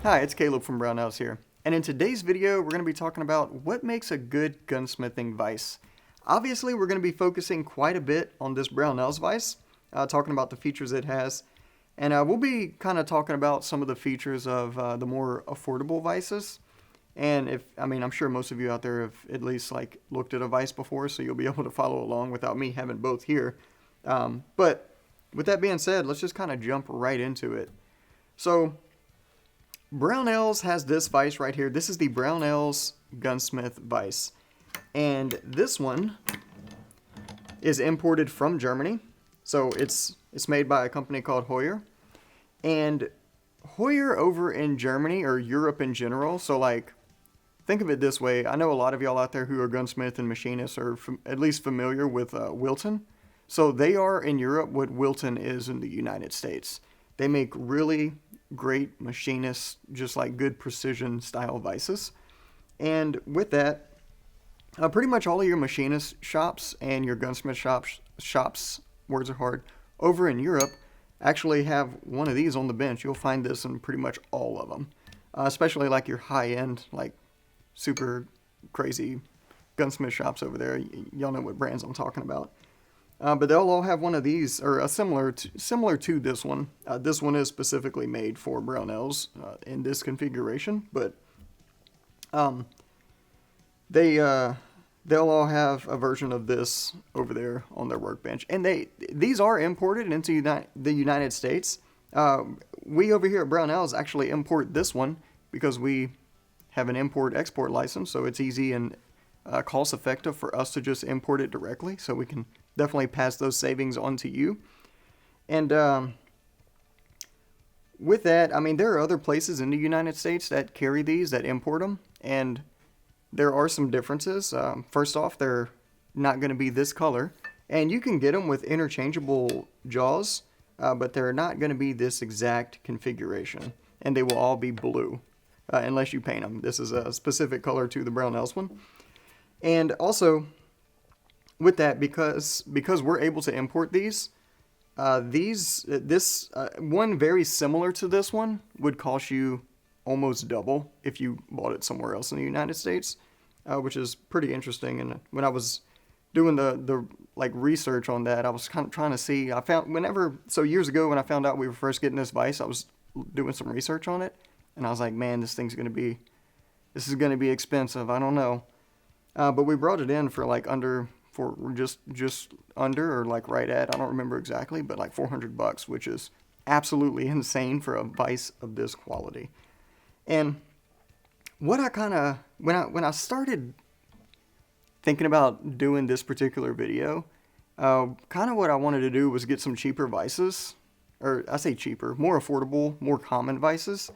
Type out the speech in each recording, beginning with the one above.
Hi, it's Caleb from Brownells here, and in today's video we're going to be talking about what makes a good gunsmithing vise. Obviously we're going to be focusing quite a bit on this Brownells vise, talking about the features it has, and we'll be kind of talking about some of the features of the more affordable vises. And I'm sure most of you out there have at least looked at a vise before, so you'll be able to follow along without me having both here. But with that being said, let's just kind of jump right into it. So Brownells has this vise right here. This is the Brownells Gunsmith Vise. And this one is imported from Germany. So it's made by a company called Heuer. And Heuer over in Germany, or Europe in general, so think of it this way. I know a lot of y'all out there who are gunsmith and machinists are at least familiar with Wilton. So they are in Europe what Wilton is in the United States. They make really great machinists, just like good precision style vises. And with that, pretty much all of your machinist shops and your gunsmith shops, words are hard, over in Europe actually have one of these on the bench. You'll find this in pretty much all of them, especially like your high-end, super crazy gunsmith shops over there. Y'all know what brands I'm talking about. But they'll all have one of these, or similar to this one. This one is specifically made for Brownells in this configuration, but they'll all have a version of this over there on their workbench. And these are imported into the United States. We over here at Brownells actually import this one because we have an import-export license, so it's easy and cost-effective for us to just import it directly, so we can definitely pass those savings on to you. And with that, there are other places in the United States that carry these, that import them, and there are some differences. First off, they're not going to be this color, and you can get them with interchangeable jaws, but they're not going to be this exact configuration, and they will all be blue, unless you paint them. This is a specific color to the Brownells one. And also, with that, because we're able to import these one very similar to this one would cost you almost double if you bought it somewhere else in the United States, which is pretty interesting. And when I was doing the research on that, I was kind of trying to see. Years ago when I found out we were first getting this vise, I was doing some research on it, and I was like, man, this is gonna be expensive. I don't know. But we brought it in for just under, or right at, I don't remember exactly, but $400, which is absolutely insane for a vise of this quality. And what when I started thinking about doing this particular video, what I wanted to do was get some cheaper vises, or I say cheaper, more affordable, more common vises,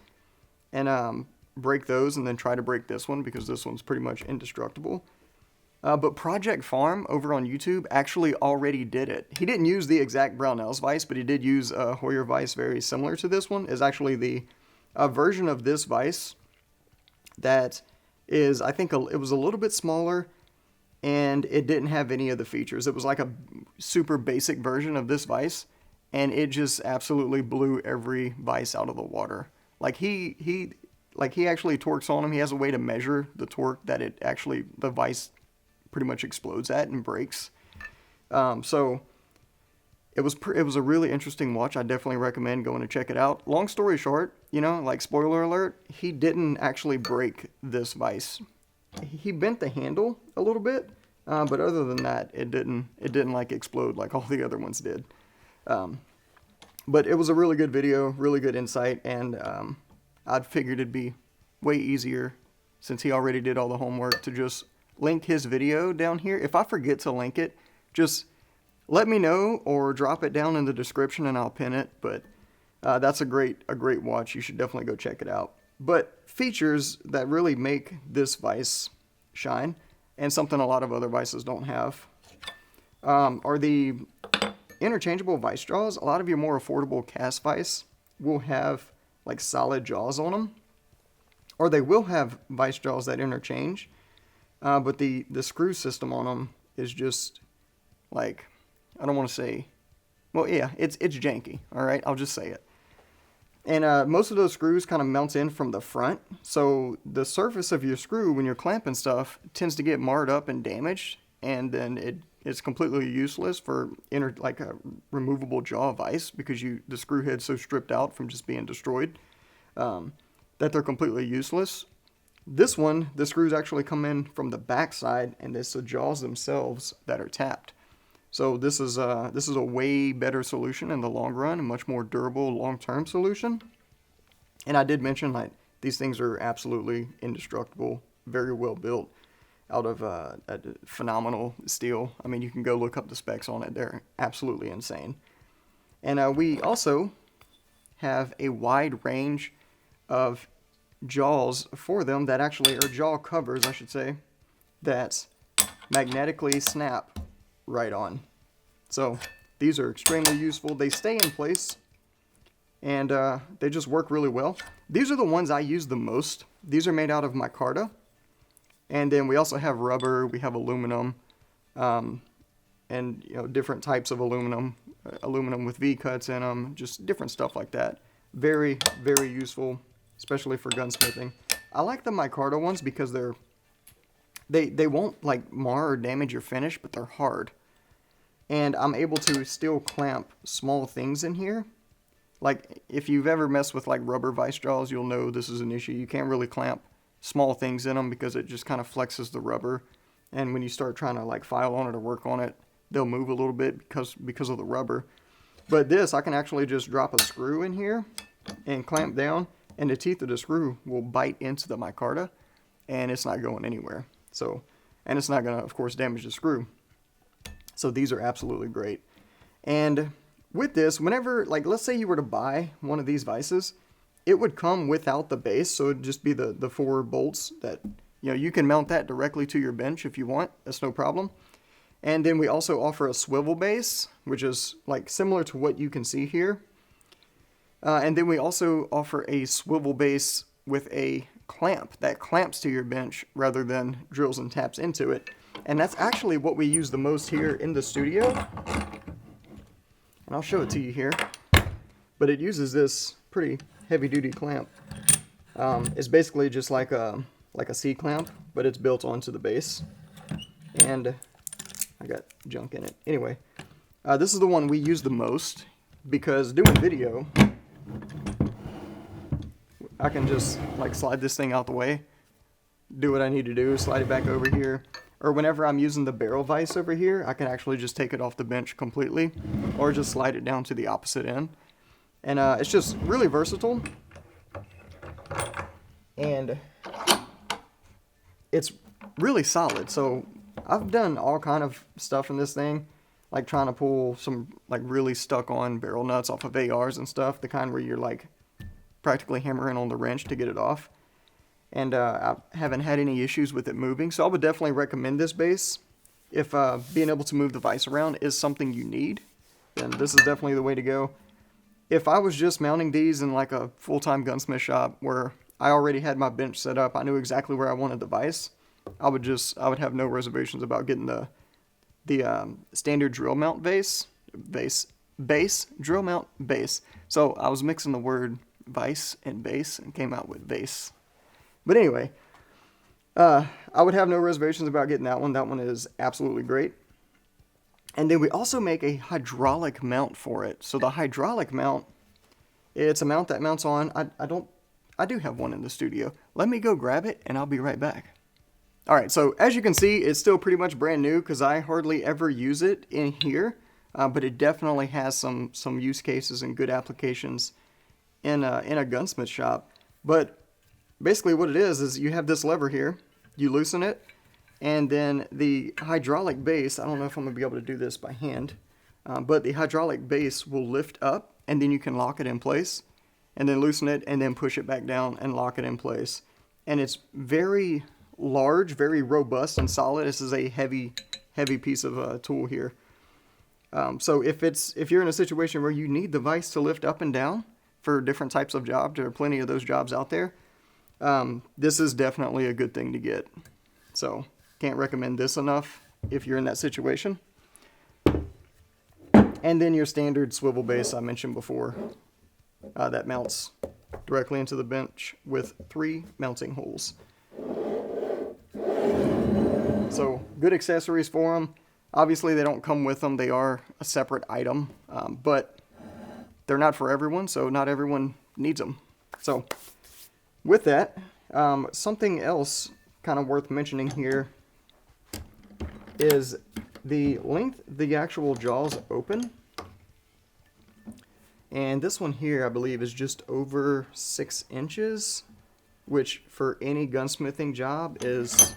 and break those, and then try to break this one because this one's pretty much indestructible. But Project Farm over on YouTube actually already did it. He didn't use the exact Brownells vise, but he did use a Heuer vise very similar to this one. Is actually the version of this vise that is, I think, it was a little bit smaller, and it didn't have any of the features. It was like a super basic version of this vise, and it just absolutely blew every vise out of the water. He actually torques on them. He has a way to measure the torque that the vise pretty much explodes at and breaks. So it was a really interesting watch. I definitely recommend going to check it out. Long story short, spoiler alert, he didn't actually break this vise. He bent the handle a little bit, but other than that, it didn't explode like all the other ones did. But it was a really good video, really good insight, and I'd figured it'd be way easier, since he already did all the homework, to just link his video down here. If I forget to link it, just let me know or drop it down in the description and I'll pin it. But that's a great watch. You should definitely go check it out. But features that really make this vise shine, and something a lot of other vises don't have, are the interchangeable vise jaws. A lot of your more affordable cast vise will have solid jaws on them, or they will have vise jaws that interchange, but the screw system on them is just I don't want to say, well, yeah, it's janky. All right, I'll just say it. And most of those screws kind of mount in from the front, so the surface of your screw when you're clamping stuff tends to get marred up and damaged, and then it's completely useless for like a removable jaw vise, because the screw head's so stripped out from just being destroyed that they're completely useless. This one, the screws actually come in from the back side, and it's the jaws themselves that are tapped. So this is a way better solution in the long run, a much more durable long-term solution. And I did mention that these things are absolutely indestructible, very well built, out of a phenomenal steel. I mean, you can go look up the specs on it; they're absolutely insane. And we also have a wide range of jaws for them that actually are jaw covers, I should say, that magnetically snap right on. So these are extremely useful. They stay in place, and they just work really well. These are the ones I use the most. These are made out of micarta, and then we also have rubber, we have aluminum, and different types of aluminum with V cuts in them, just different stuff like that. Very, very useful, especially for gunsmithing. I like the micarta ones because they won't like mar or damage your finish, but they're hard. And I'm able to still clamp small things in here. Like, if you've ever messed with like rubber vice jaws, you'll know this is an issue. You can't really clamp small things in them because it just kind of flexes the rubber. And when you start trying to like file on it or work on it, they'll move a little bit because of the rubber. But this, I can actually just drop a screw in here and clamp down, and the teeth of the screw will bite into the micarta, and it's not going anywhere. So, and it's not going to, of course, damage the screw. So these are absolutely great. And with this, whenever, like, let's say you were to buy one of these vices, it would come without the base, so it'd just be the 4 bolts that, you can mount that directly to your bench if you want. That's no problem. And then we also offer a swivel base, which is like similar to what you can see here. And then we also offer a swivel base with a clamp that clamps to your bench rather than drills and taps into it. And that's actually what we use the most here in the studio. And I'll show it to you here. But it uses this pretty heavy-duty clamp. It's basically just like a C-clamp, but it's built onto the base. And I got junk in it. Anyway, this is the one we use the most because doing video, I can just like slide this thing out the way, do what I need to do, slide it back over here. Or whenever I'm using the barrel vise over here, I can actually just take it off the bench completely, or just slide it down to the opposite end. And it's just really versatile. And it's really solid. So I've done all kind of stuff in this thing, like trying to pull some like really stuck on barrel nuts off of ARs and stuff, the kind where you're like practically hammering on the wrench to get it off. And I haven't had any issues with it moving, so I would definitely recommend this base. If being able to move the vise around is something you need, then this is definitely the way to go. If I was just mounting these in like a full-time gunsmith shop where I already had my bench set up, I knew exactly where I wanted the vise, I would have no reservations about getting the standard drill mount base, drill mount base. So I was mixing the word vise and base and came out with vase. But anyway, I would have no reservations about getting that one. That one is absolutely great. And then we also make a hydraulic mount for it. So the hydraulic mount, it's a mount that mounts on. I do have one in the studio. Let me go grab it and I'll be right back. All right, so as you can see, it's still pretty much brand new because I hardly ever use it in here. But it definitely has some use cases and good applications in a gunsmith shop. But basically what it is you have this lever here, you loosen it, and then the hydraulic base, I don't know if I'm going to be able to do this by hand, but the hydraulic base will lift up, and then you can lock it in place, and then loosen it, and then push it back down and lock it in place. And it's very large, very robust and solid. This is a heavy piece of tool here. So if you're in a situation where you need the vise to lift up and down for different types of jobs, there are plenty of those jobs out there, this is definitely a good thing to get. So can't recommend this enough if you're in that situation. And then your standard swivel base I mentioned before. that mounts directly into the bench with 3 mounting holes. So good accessories for them. Obviously they don't come with them, they are a separate item, but they're not for everyone, so not everyone needs them. So with that, something else kind of worth mentioning here is the length the actual jaws open. And this one here, I believe, is just over 6 inches, which for any gunsmithing job is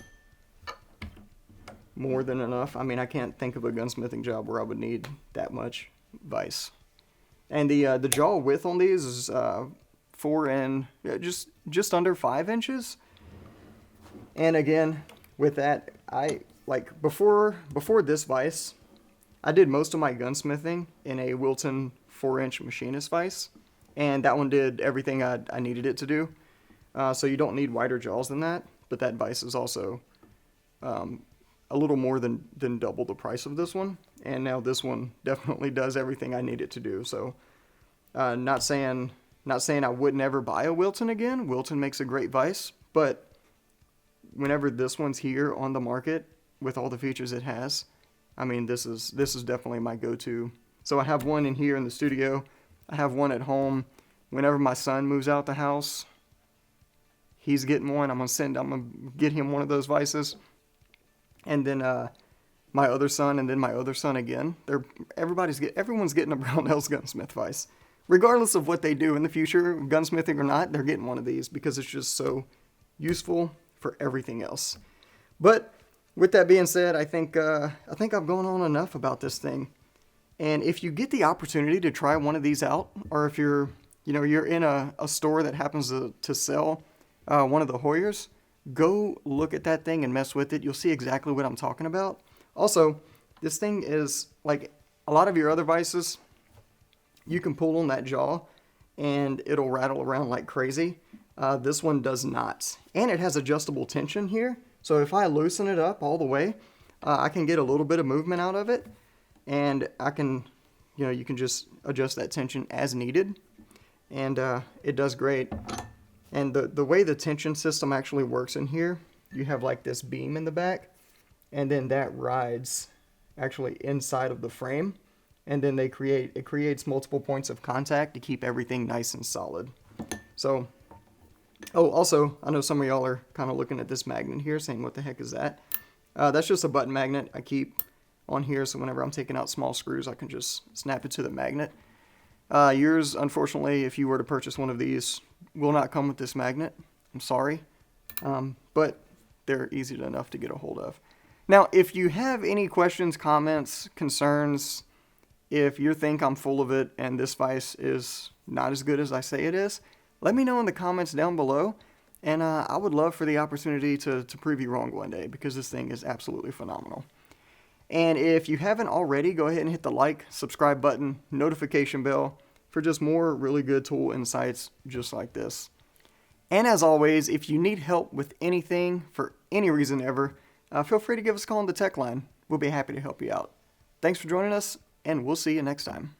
more than enough. I mean, I can't think of a gunsmithing job where I would need that much vise. And the jaw width on these is 4 and just under 5 inches. And again, with that, I like before this vise, I did most of my gunsmithing in a Wilton 4-inch machinist vise, and that one did everything I needed it to do. So you don't need wider jaws than that, but that vise is also a little more than double the price of this one, and now this one definitely does everything I need it to do. So not saying I would never buy a Wilton again. Wilton makes a great vise, but whenever this one's here on the market with all the features it has, I mean, this is definitely my go-to. So I have one in here in the studio. I have one at home. Whenever my son moves out the house, he's getting one. I'm gonna get him one of those vises. And then my other son, and then my other son again. Everyone's getting a Brownells gunsmith vise. Regardless of what they do in the future, gunsmithing or not, they're getting one of these because it's just so useful for everything else. But with that being said, I think I've gone on enough about this thing. And if you get the opportunity to try one of these out, or if you're in a store that happens to sell one of the Hoyers, go look at that thing and mess with it. You'll see exactly what I'm talking about. Also, this thing is like a lot of your other vices. You can pull on that jaw and it'll rattle around like crazy. This one does not. And it has adjustable tension here. So if I loosen it up all the way, I can get a little bit of movement out of it. And I can, you can just adjust that tension as needed. And it does great. And the way the tension system actually works in here, you have like this beam in the back. And then that rides actually inside of the frame. And then it creates multiple points of contact to keep everything nice and solid. So, also, I know some of y'all are kind of looking at this magnet here saying, what the heck is that? That's just a button magnet I keep on here, so whenever I'm taking out small screws, I can just snap it to the magnet. Yours, unfortunately, if you were to purchase one of these, will not come with this magnet. I'm sorry. But they're easy enough to get a hold of. Now, if you have any questions, comments, concerns, if you think I'm full of it and this vise is not as good as I say it is, let me know in the comments down below. And I would love for the opportunity to prove you wrong one day, because this thing is absolutely phenomenal. And if you haven't already, go ahead and hit the like, subscribe button, notification bell for just more really good tool insights just like this. And as always, if you need help with anything for any reason ever, feel free to give us a call on the tech line. We'll be happy to help you out. Thanks for joining us, and we'll see you next time.